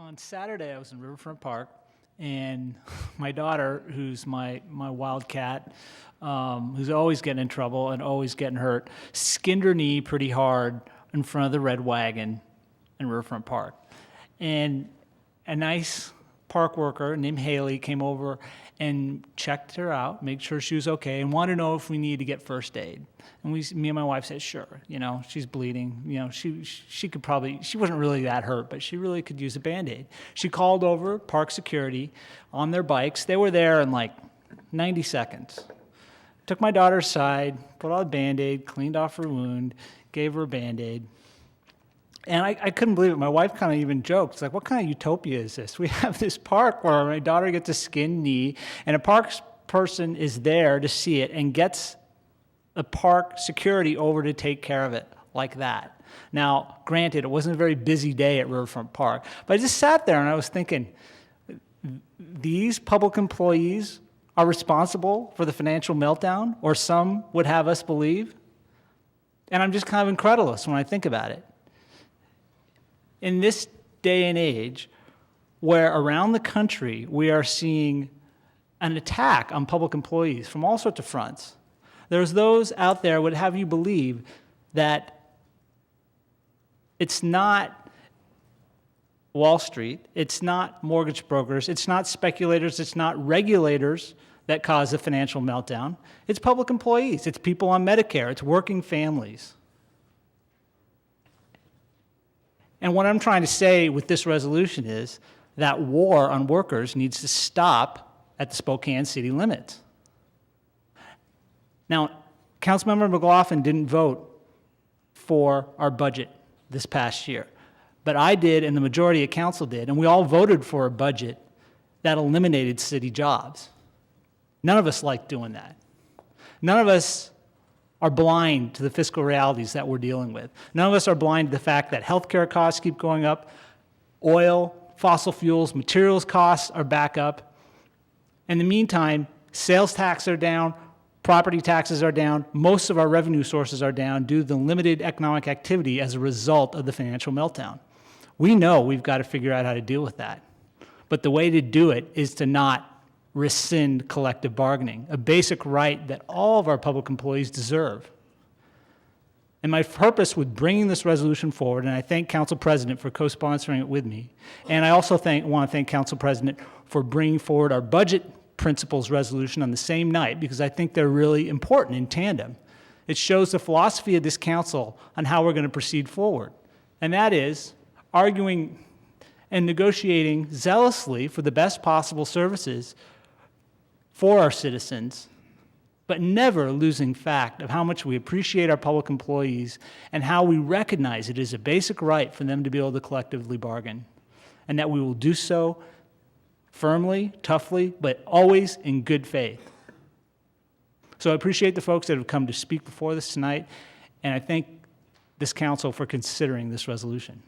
On Saturday, I was in Riverfront Park, and my daughter, who's my wildcat, who's always getting in trouble and always getting hurt, skinned her knee pretty hard in front of the red wagon in Riverfront Park. And a nice park worker named Haley came over and checked her out, made sure she was okay, and wanted to know if we needed to get first aid. And me and my wife said, sure, she's bleeding. She could probably, she wasn't really that hurt, but she really could use a Band-Aid. She called over park security on their bikes. They were there in like 90 seconds. Took my daughter aside, put on a Band-Aid, cleaned off her wound, gave her a Band-Aid. And I couldn't believe it. My wife kind of even joked. It's like, what kind of utopia is this? We have this park where my daughter gets a skinned knee, and a park person is there to see it and gets the park security over to take care of it like that. Now, granted, it wasn't a very busy day at Riverfront Park, but I just sat there and I was thinking, these public employees are responsible for the financial meltdown, or some would have us believe? And I'm just kind of incredulous when I think about it. In this day and age, where around the country we are seeing an attack on public employees from all sorts of fronts, there's those out there would have you believe that it's not Wall Street, it's not mortgage brokers, it's not speculators, it's not regulators that cause the financial meltdown. It's public employees, it's people on Medicare, it's working families. And what I'm trying to say with this resolution is that war on workers needs to stop at the Spokane city limits. Now, Councilmember McLaughlin didn't vote for our budget this past year, but I did and the majority of council did, and we all voted for a budget that eliminated city jobs. None of us like doing that. None of us are blind to the fiscal realities that we're dealing with. None of us are blind to the fact that healthcare costs keep going up, oil, fossil fuels, materials costs are back up. In the meantime, sales tax are down, property taxes are down, most of our revenue sources are down due to the limited economic activity as a result of the financial meltdown. We know we've got to figure out how to deal with that. But the way to do it is to not rescind collective bargaining, a basic right that all of our public employees deserve. And my purpose with bringing this resolution forward, and I thank Council President for co-sponsoring it with me, and I also want to thank Council President for bringing forward our budget principles resolution on the same night, because I think they're really important in tandem. It shows the philosophy of this council on how we're going to proceed forward, and that is arguing and negotiating zealously for the best possible services for our citizens, but never losing fact of how much we appreciate our public employees and how we recognize it is a basic right for them to be able to collectively bargain, and that we will do so firmly, toughly, but always in good faith. So I appreciate the folks that have come to speak before this tonight, and I thank this council for considering this resolution.